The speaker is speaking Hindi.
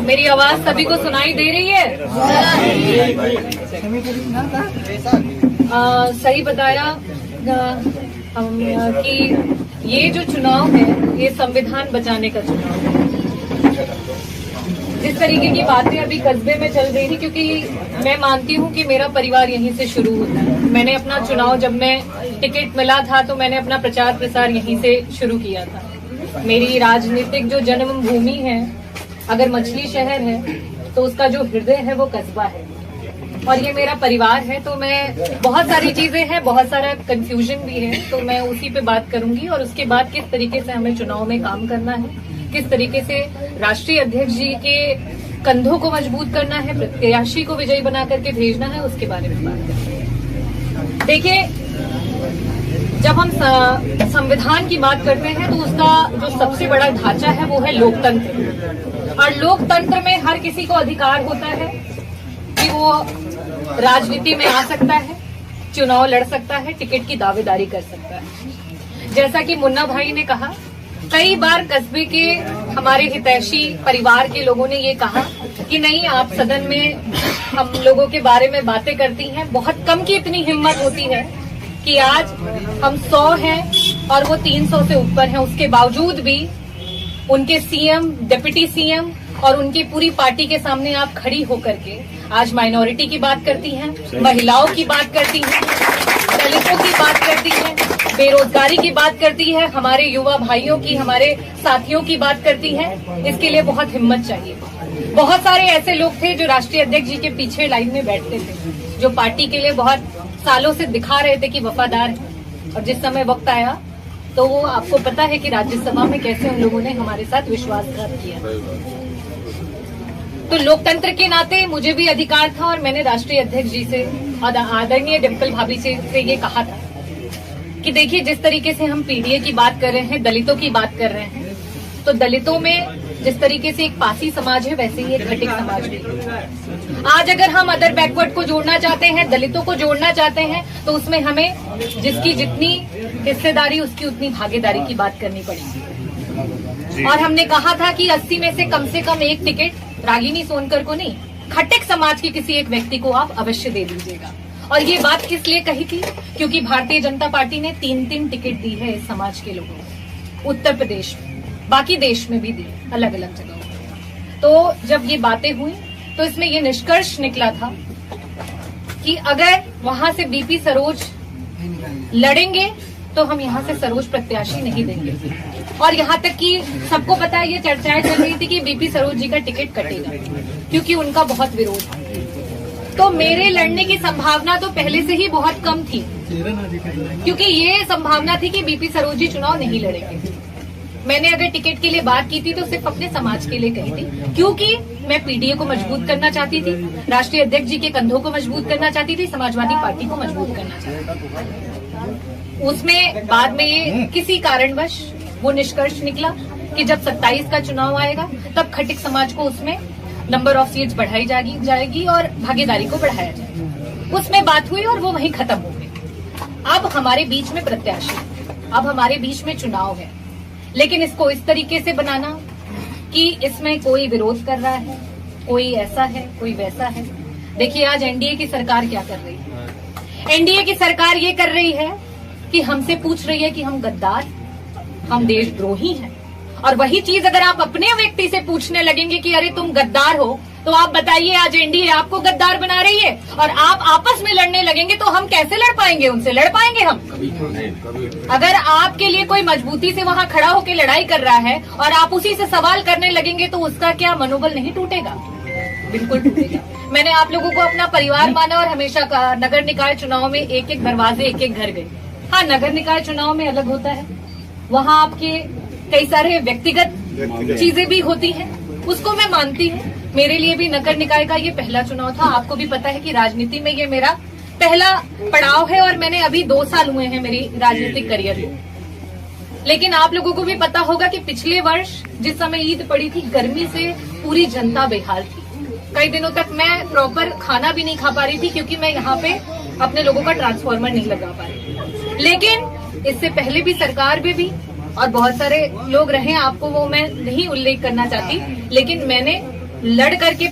मेरी आवाज सभी को सुनाई दे रही है? सही बताया कि ये जो चुनाव है ये संविधान बचाने का चुनाव है। जिस तरीके की बातें अभी कस्बे में चल रही थी, क्योंकि मैं मानती हूँ कि मेरा परिवार यहीं से शुरू होता है। मैंने अपना चुनाव, जब मैं टिकट मिला था तो मैंने अपना प्रचार प्रसार यहीं से शुरू किया था। मेरी राजनीतिक जो जन्मभूमि है, अगर मछली शहर है तो उसका जो हृदय है वो कस्बा है, और ये मेरा परिवार है। तो मैं, बहुत सारी चीजें हैं, बहुत सारा कंफ्यूजन भी है, तो मैं उसी पे बात करूंगी। और उसके बाद किस तरीके से हमें चुनाव में काम करना है, किस तरीके से राष्ट्रीय अध्यक्ष जी के कंधों को मजबूत करना है, प्रत्याशी को विजयी बना करके भेजना है, उसके बारे में बात करेंगे। देखिए, जब हम संविधान की बात करते हैं तो उसका जो सबसे बड़ा ढांचा है वो है लोकतंत्र। और लोकतंत्र में हर किसी को अधिकार होता है कि वो राजनीति में आ सकता है, चुनाव लड़ सकता है, टिकट की दावेदारी कर सकता है। जैसा कि मुन्ना भाई ने कहा, कई बार कस्बे के हमारे हितैषी परिवार के लोगों ने ये कहा कि नहीं, आप सदन में हम लोगों के बारे में बातें करती हैं। बहुत कम की इतनी हिम्मत होती है कि आज हम 100 हैं और वो 300 से ऊपर हैं, उसके बावजूद भी उनके सीएम, डिप्टी सीएम और उनकी पूरी पार्टी के सामने आप खड़ी होकर के आज माइनॉरिटी की बात करती हैं, महिलाओं की बात करती हैं, दलितों की बात करती हैं, बेरोजगारी की बात करती है, हमारे युवा भाइयों की, हमारे साथियों की बात करती हैं। इसके लिए बहुत हिम्मत चाहिए। बहुत सारे ऐसे लोग थे जो राष्ट्रीय अध्यक्ष जी के पीछे लाइन में बैठते थे, जो पार्टी के लिए बहुत सालों से दिखा रहे थे कि वफादार है, और जिस समय वक्त आया तो वो, आपको पता है कि राज्यसभा में कैसे उन लोगों ने हमारे साथ विश्वासघात किया। तो लोकतंत्र के नाते मुझे भी अधिकार था, और मैंने राष्ट्रीय अध्यक्ष जी से और आदरणीय डिम्पल भाभी से ये कहा था कि देखिए, जिस तरीके से हम पीडीए की बात कर रहे हैं, दलितों की बात कर रहे हैं, तो दलितों में जिस तरीके से एक पासी समाज है, वैसे ही एक घटिक समाज भी है। आज अगर हम अदर बैकवर्ड को जोड़ना चाहते हैं, दलितों को जोड़ना चाहते हैं, तो उसमें हमें जिसकी जितनी हिस्सेदारी उसकी उतनी भागीदारी की बात करनी पड़ेगी। और हमने कहा था कि 80 में से कम एक टिकट रागिनी सोनकर को नहीं, खटिक समाज के किसी एक व्यक्ति को आप अवश्य दे दीजिएगा। और ये बात किस लिए कही थी? क्योंकि भारतीय जनता पार्टी ने 3 टिकट दी है इस समाज के लोगों को, उत्तर प्रदेश में, बाकी देश में भी दी, अलग अलग जगहों। तो जब ये बातें हुई तो इसमें ये निष्कर्ष निकला था कि अगर वहां से बीपी सरोज लड़ेंगे तो हम यहाँ से सरोज प्रत्याशी नहीं देंगे। और यहाँ तक कि सबको पता है, ये चर्चाएं चल रही थी कि बीपी सरोज जी का टिकट कटेगा, क्योंकि उनका बहुत विरोध है। तो मेरे लड़ने की संभावना तो पहले से ही बहुत कम थी, क्योंकि ये संभावना थी कि बीपी सरोज जी चुनाव नहीं लड़ेंगे। मैंने अगर टिकट के लिए बात की थी तो सिर्फ अपने समाज के लिए कही थी, क्योंकि मैं पीडीए को मजबूत करना चाहती थी, राष्ट्रीय अध्यक्ष जी के कंधों को मजबूत करना चाहती थी, समाजवादी पार्टी को मजबूत करना चाहती थी। उसमें बाद में ये किसी कारणवश वो निष्कर्ष निकला कि जब 27 का चुनाव आएगा तब खटिक समाज को उसमें नंबर ऑफ सीट्स बढ़ाई जाएगी और भागीदारी को बढ़ाया जाएगा। उसमें बात हुई और वो वहीं खत्म हो गई। अब हमारे बीच में प्रत्याशी, अब हमारे बीच में चुनाव है, लेकिन इसको इस तरीके से बनाना कि इसमें कोई विरोध कर रहा है, कोई ऐसा है, कोई वैसा है। देखिए, आज एनडीए की सरकार क्या कर रही है? एनडीए की सरकार ये कर रही है कि हमसे पूछ रही है कि हम गद्दार, हम देशद्रोही हैं। और वही चीज अगर आप अपने व्यक्ति से पूछने लगेंगे कि अरे तुम गद्दार हो, तो आप बताइए, आज एनडीए आपको गद्दार बना रही है और आप आपस में लड़ने लगेंगे तो हम कैसे लड़ पाएंगे? उनसे लड़ पाएंगे हम? अगर आपके लिए कोई मजबूती से वहां खड़ा होकर लड़ाई कर रहा है और आप उसी से सवाल करने लगेंगे तो उसका क्या मनोबल नहीं टूटेगा? बिल्कुल टूटेगा। मैंने आप लोगों को अपना परिवार माना और हमेशा कहा, नगर निकाय चुनाव में एक दरवाजे, एक घर गए। हाँ, नगर निकाय चुनाव में अलग होता है, वहाँ आपके कई सारे व्यक्तिगत चीजें भी होती हैं, उसको मैं मानती हूँ। मेरे लिए भी नगर निकाय का ये पहला चुनाव था। आपको भी पता है कि राजनीति में ये मेरा पहला पड़ाव है और मैंने अभी 2 साल हुए हैं मेरी राजनीतिक करियर में। लेकिन आप लोगों को भी पता होगा कि पिछले वर्ष जिस समय ईद पड़ी थी, गर्मी से पूरी जनता बेहाल थी। कई दिनों तक मैं प्रॉपर खाना भी नहीं खा पा रही थी, क्योंकि मैं यहाँ पे अपने लोगों का ट्रांसफार्मर नहीं लगा पा रही थी। लेकिन इससे पहले भी सरकार में भी और बहुत सारे लोग रहे, आपको वो मैं नहीं उल्लेख करना चाहती, लेकिन मैंने लड़ करके